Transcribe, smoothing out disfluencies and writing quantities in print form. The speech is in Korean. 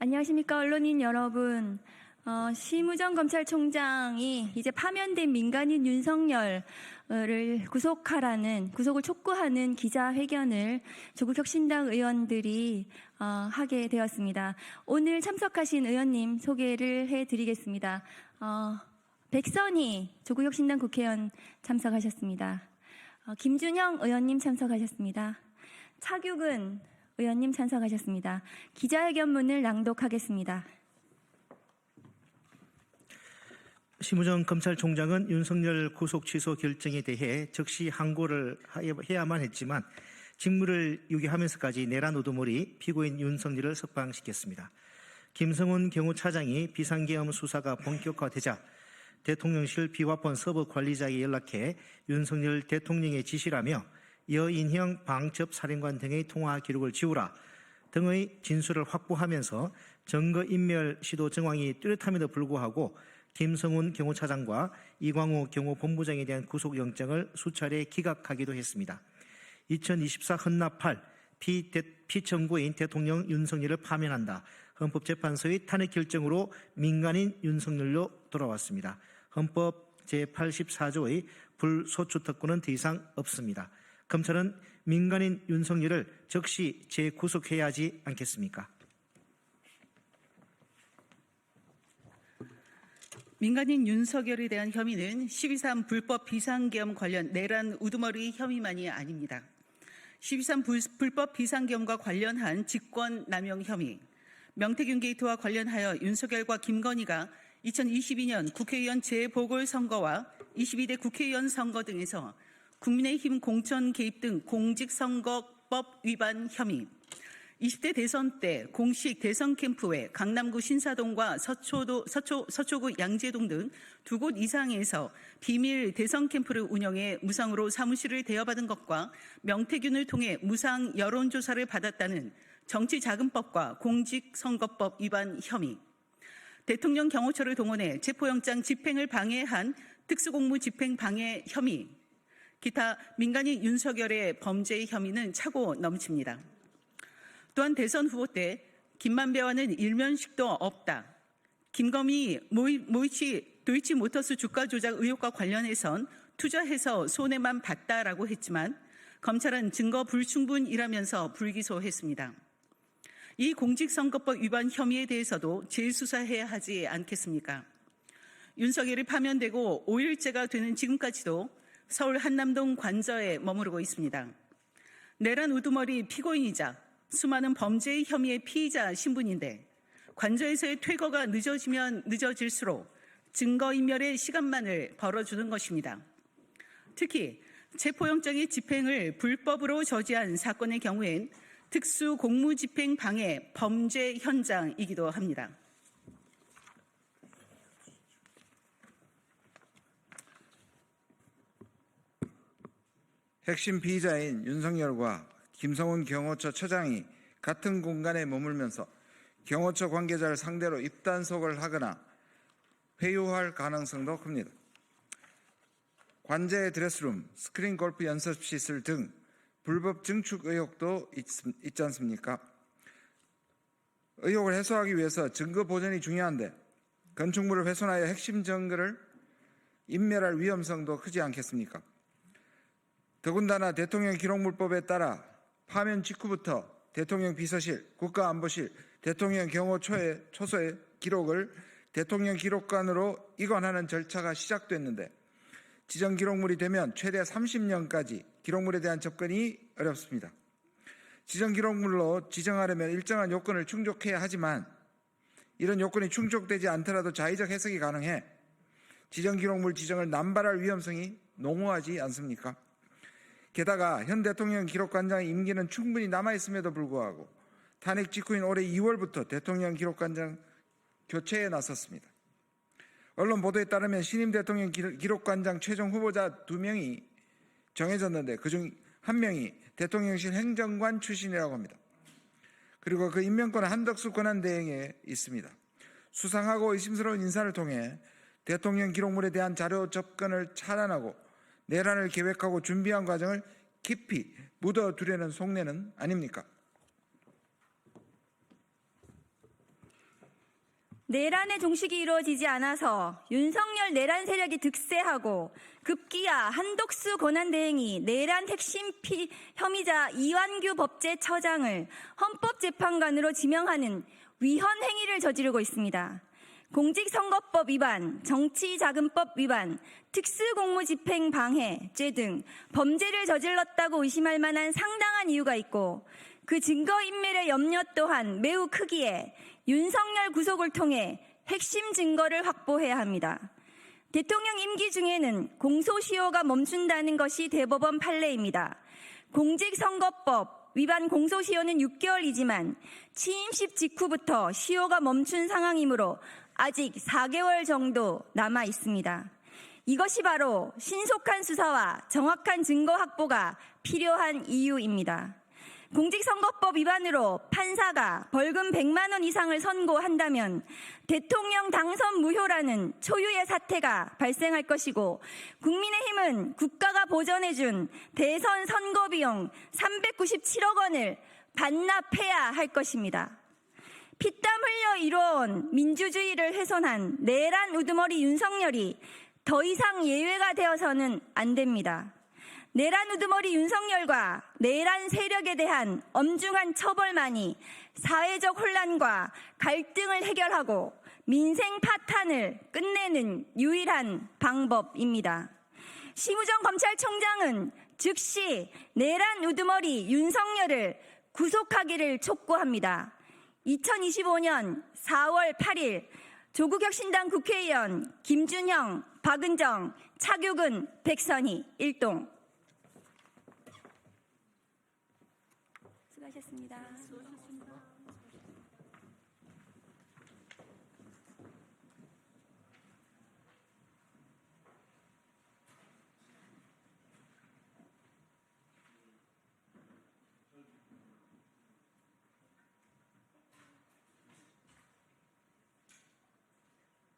안녕하십니까, 언론인 여러분. 심우정 검찰총장이 이제 파면된 민간인 윤석열을 구속을 촉구하는 기자회견을 조국혁신당 의원들이 하게 되었습니다. 오늘 참석하신 의원님 소개를 해드리겠습니다. 백선희 조국혁신당 국회의원 참석하셨습니다. 김준형 의원님 참석하셨습니다. 차규근 의원님 참석하셨습니다. 기자회견문을 낭독하겠습니다. 심우정 검찰총장은 윤석열 구속 취소 결정에 대해 즉시 항고를 해야만 했지만 직무를 유기하면서까지 내란 우두머리 피고인 윤석열을 석방시켰습니다. 김성훈 경호차장이 비상계엄 수사가 본격화되자 대통령실 비화폰 서버 관리자에게 연락해 윤석열 대통령의 지시라며 여인형 방첩사령관 등의 통화 기록을 지우라 등의 진술을 확보하면서 증거인멸 시도 정황이 뚜렷함에도 불구하고 김성훈 경호차장과 이광우 경호본부장에 대한 구속영장을 수차례 기각하기도 했습니다. 2024 헌납 8 피청구인 대통령 윤석열을 파면한다. 헌법재판소의 탄핵 결정으로 민간인 윤석열로 돌아왔습니다. 헌법 제84조의 불소추 특권은 더 이상 없습니다. 검찰은 민간인 윤석열을 즉시 재구속해야 하지 않겠습니까? 민간인 윤석열에 대한 혐의는 12.3 불법 비상계엄 관련 내란 우두머리 혐의만이 아닙니다. 12.3 불법 비상계엄과 관련한 직권남용 혐의, 명태균 게이트와 관련하여 윤석열과 김건희가 2022년 국회의원 재보궐선거와 22대 국회의원 선거 등에서 국민의힘 공천 개입 등 공직선거법 위반 혐의, 20대 대선 때 공식 대선 캠프에 강남구 신사동과 서초구 양재동 등 두 곳 이상에서 비밀 대선 캠프를 운영해 무상으로 사무실을 대여받은 것과 명태균을 통해 무상 여론조사를 받았다는 정치자금법과 공직선거법 위반 혐의, 대통령 경호처를 동원해 체포영장 집행을 방해한 특수공무 집행 방해 혐의, 기타 민간인 윤석열의 범죄 혐의는 차고 넘칩니다. 또한 대선 후보 때 김만배와는 일면식도 없다. 김건희 도이치모터스 주가 조작 의혹과 관련해선 투자해서 손해만 봤다라고 했지만 검찰은 증거 불충분이라면서 불기소했습니다. 이 공직선거법 위반 혐의에 대해서도 재수사해야 하지 않겠습니까? 윤석열이 파면되고 5일째가 되는 지금까지도 서울 한남동 관저에 머무르고 있습니다. 내란 우두머리 피고인이자 수많은 범죄의 혐의의 피의자 신분인데 관저에서의 퇴거가 늦어지면 늦어질수록 증거인멸의 시간만을 벌어주는 것입니다. 특히 체포영장의 집행을 불법으로 저지한 사건의 경우엔 특수공무집행 방해 범죄 현장이기도 합니다. 핵심 피의자인 윤석열과 김성훈 경호처 처장이 같은 공간에 머물면서 경호처 관계자를 상대로 입단속을 하거나 회유할 가능성도 큽니다. 관저의 드레스룸, 스크린 골프 연습시설 등 불법 증축 의혹도 있지 않습니까? 의혹을 해소하기 위해서 증거 보존이 중요한데 건축물을 훼손하여 핵심 증거를 인멸할 위험성도 크지 않겠습니까? 더군다나 대통령 기록물법에 따라 파면 직후부터 대통령 비서실, 국가안보실, 대통령 경호처의 초소의 기록을 대통령 기록관으로 이관하는 절차가 시작됐는데 지정 기록물이 되면 최대 30년까지 기록물에 대한 접근이 어렵습니다. 지정 기록물로 지정하려면 일정한 요건을 충족해야 하지만 이런 요건이 충족되지 않더라도 자의적 해석이 가능해 지정 기록물 지정을 남발할 위험성이 농후하지 않습니까? 게다가 현 대통령 기록관장의 임기는 충분히 남아있음에도 불구하고 탄핵 직후인 올해 2월부터 대통령 기록관장 교체에 나섰습니다. 언론 보도에 따르면 신임 대통령 기록관장 최종 후보자 2명이 정해졌는데 그중 1명이 대통령실 행정관 출신이라고 합니다. 그리고 그 임명권은 한덕수 권한대행에 있습니다. 수상하고 의심스러운 인사를 통해 대통령 기록물에 대한 자료 접근을 차단하고 내란을 계획하고 준비한 과정을 깊이 묻어두려는 속내는 아닙니까? 내란의 종식이 이루어지지 않아서 윤석열 내란 세력이 득세하고 급기야 한덕수 권한대행이 내란 핵심 혐의자 이완규 법제처장을 헌법재판관으로 지명하는 위헌 행위를 저지르고 있습니다. 공직선거법 위반, 정치자금법 위반, 특수공무집행 방해죄 등 범죄를 저질렀다고 의심할 만한 상당한 이유가 있고 그 증거인멸의 염려 또한 매우 크기에 윤석열 구속을 통해 핵심 증거를 확보해야 합니다. 대통령 임기 중에는 공소시효가 멈춘다는 것이 대법원 판례입니다. 공직선거법 위반 공소시효는 6개월이지만 취임식 직후부터 시효가 멈춘 상황이므로 아직 4개월 정도 남아 있습니다. 이것이 바로 신속한 수사와 정확한 증거 확보가 필요한 이유입니다. 공직선거법 위반으로 판사가 벌금 100만 원 이상을 선고한다면 대통령 당선 무효라는 초유의 사태가 발생할 것이고 국민의힘은 국가가 보전해준 대선 선거비용 397억 원을 반납해야 할 것입니다. 피땀 흘려 이뤄온 민주주의를 훼손한 내란 우두머리 윤석열이 더 이상 예외가 되어서는 안 됩니다. 내란 우두머리 윤석열과 내란 세력에 대한 엄중한 처벌만이 사회적 혼란과 갈등을 해결하고 민생 파탄을 끝내는 유일한 방법입니다. 심우정 검찰총장은 즉시 내란 우두머리 윤석열을 구속하기를 촉구합니다. 2025년 4월 8일 조국혁신당 국회의원 김준형, 박은정, 차규근, 백선희, 일동. 수고하셨습니다.